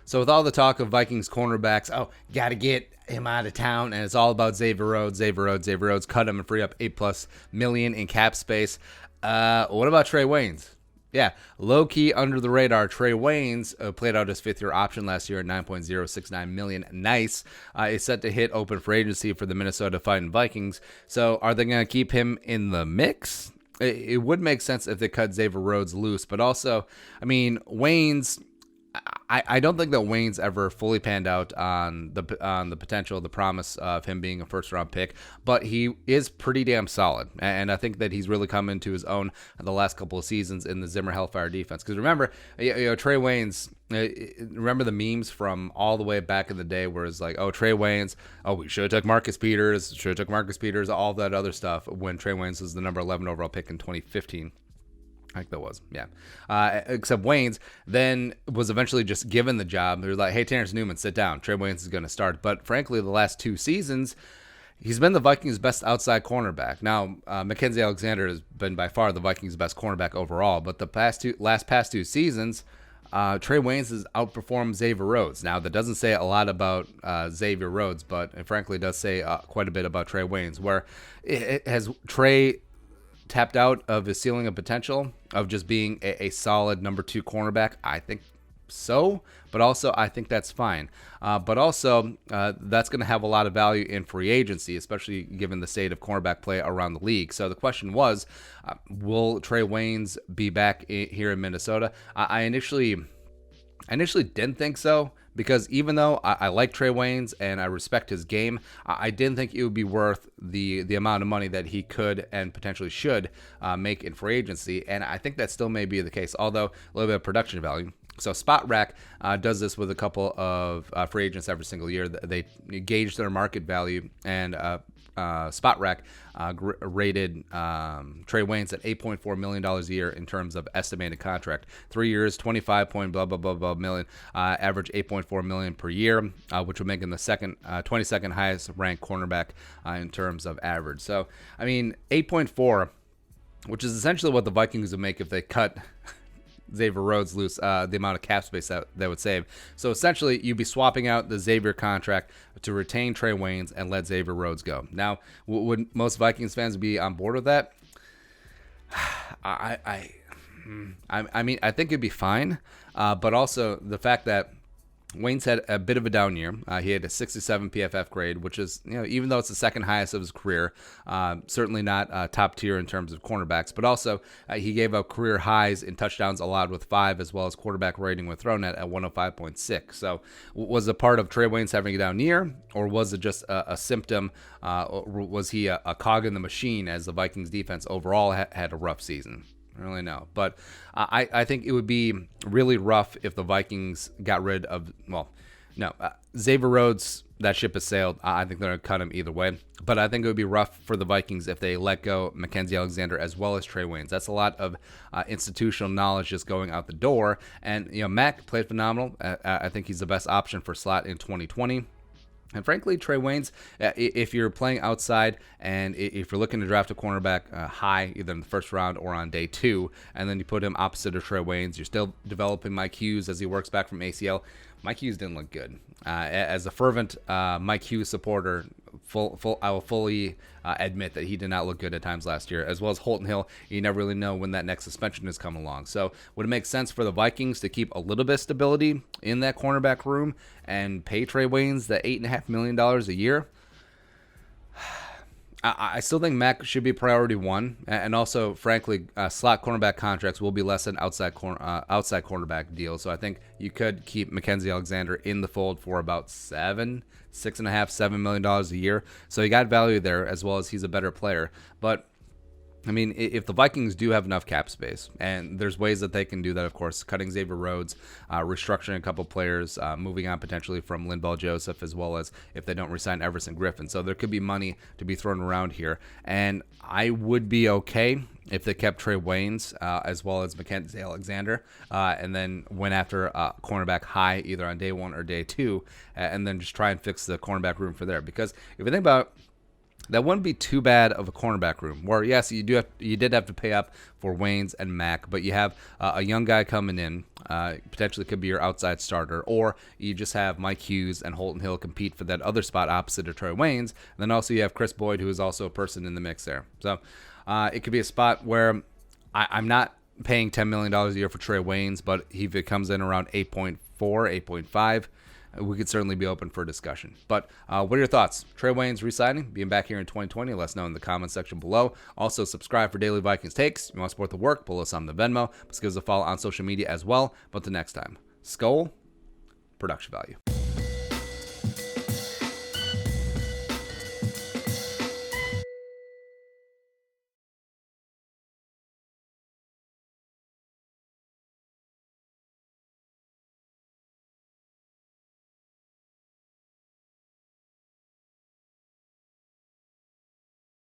So with all the talk of Vikings cornerbacks, oh, got to get him out of town, and it's all about Xavier Rhodes, cut him and free up $8+ million in cap space. What about Trae Waynes? Yeah, low key under the radar. Trae Waynes played out his 5th-year option last year at $9.069 million. Nice. Is set to hit open for agency for the Minnesota Fighting Vikings. So are they going to keep him in the mix? It would make sense if they cut Xavier Rhodes loose, but also, I mean, Waynes. I don't think that Wayne's ever fully panned out on the potential, the promise of him being a first-round pick, but he is pretty damn solid, and I think that he's really come into his own in the last couple of seasons in the Zimmer Hellfire defense. Because remember, Trae Waynes. Remember the memes from all the way back in the day, where it's like, oh, Trae Waynes, oh, we should have took Marcus Peters, all that other stuff when Trae Waynes was the number 11 overall pick in 2015. I think that was, yeah. Except Waynes then was eventually just given the job. They're like, hey, Terrence Newman, sit down. Trae Waynes is going to start. But frankly, the last 2 seasons, he's been the Vikings' best outside cornerback. Now, Mackenzie Alexander has been by far the Vikings' best cornerback overall. But the past two seasons, Trae Waynes has outperformed Xavier Rhodes. Now, that doesn't say a lot about Xavier Rhodes, but it frankly does say quite a bit about Trae Waynes, where it has Trae tapped out of his ceiling of potential of just being a solid number 2 cornerback? I think so, but also I think that's fine. But also that's going to have a lot of value in free agency, especially given the state of cornerback play around the league. So the question was, will Trae Waynes be back here in Minnesota? I initially didn't think so, because even though I like Trae Waynes and I respect his game, I didn't think it would be worth the amount of money that he could and potentially should make in free agency. And I think that still may be the case, although a little bit of production value. So Spot Rack does this with a couple of free agents every single year. They gauge their market value, and Spot Rack rated Trae Waynes at $8.4 million a year in terms of estimated contract. 3 years, 25 point blah blah blah blah million, average $8.4 million per year, which would make him the 22nd highest ranked cornerback in terms of average. So I mean, 8.4, which is essentially what the Vikings would make if they cut Xavier Rhodes loose, the amount of cap space that would save. So essentially, you'd be swapping out the Xavier contract to retain Trae Waynes and let Xavier Rhodes go. Now, would most Vikings fans be on board with that? I mean, I think it'd be fine, but also the fact that Waynes had a bit of a down year. He had a 67 PFF grade, which is, even though it's the second highest of his career, certainly not top tier in terms of cornerbacks. But also, he gave up career highs in touchdowns allowed with 5, as well as quarterback rating with thrown at 105.6. So, was it part of Trae Waynes having a down year, or was it just a symptom? Was he a cog in the machine as the Vikings defense overall had a rough season? I don't really know. But I think it would be really rough if the Vikings got rid of, Xavier Rhodes, that ship has sailed. I think they're going to cut him either way. But I think it would be rough for the Vikings if they let go Mackenzie Alexander as well as Trae Waynes. That's a lot of institutional knowledge just going out the door. And, Mac played phenomenal. I think he's the best option for slot in 2020. And frankly, Trae Waynes, if you're playing outside and if you're looking to draft a cornerback high, either in the first round or on day 2, and then you put him opposite of Trae Waynes, you're still developing Mike Hughes as he works back from ACL. Mike Hughes didn't look good. As a fervent Mike Hughes supporter, I will fully admit that he did not look good at times last year, as well as Holton Hill. You never really know when that next suspension is coming along. So would it make sense for the Vikings to keep a little bit of stability in that cornerback room and pay Trae Waynes the $8.5 million a year? I still think Mac should be priority 1, and also, frankly, slot cornerback contracts will be less than outside cornerback deals. So I think you could keep Mackenzie Alexander in the fold for about $6.5, $7 million a year. So you got value there, as well as he's a better player. But I mean, if the Vikings do have enough cap space, and there's ways that they can do that, of course, cutting Xavier Rhodes, restructuring a couple players, moving on potentially from Linval Joseph, as well as if they don't resign Everson Griffin. So there could be money to be thrown around here. And I would be okay if they kept Trae Waynes, as well as Mackenzie Alexander, and then went after cornerback high either on day 1 or day 2, and then just try and fix the cornerback room for there. Because if you think about that wouldn't be too bad of a cornerback room. Where yes, you did have to pay up for Waynes and Mack, but you have a young guy coming in, potentially could be your outside starter, or you just have Mike Hughes and Holton Hill compete for that other spot opposite of Trae Waynes. And then also you have Chris Boyd, who is also a person in the mix there. So it could be a spot where I'm not paying $10 million a year for Trae Waynes, but if it comes in around 8.4, 8.5. We could certainly be open for a discussion. But what are your thoughts? Trae Waynes re-signing, being back here in 2020? Let us know in the comments section below. Also, subscribe for daily Vikings takes. If you want to support the work, pull us on the Venmo. Just give us a follow on social media as well. But until next time, Skol, production value.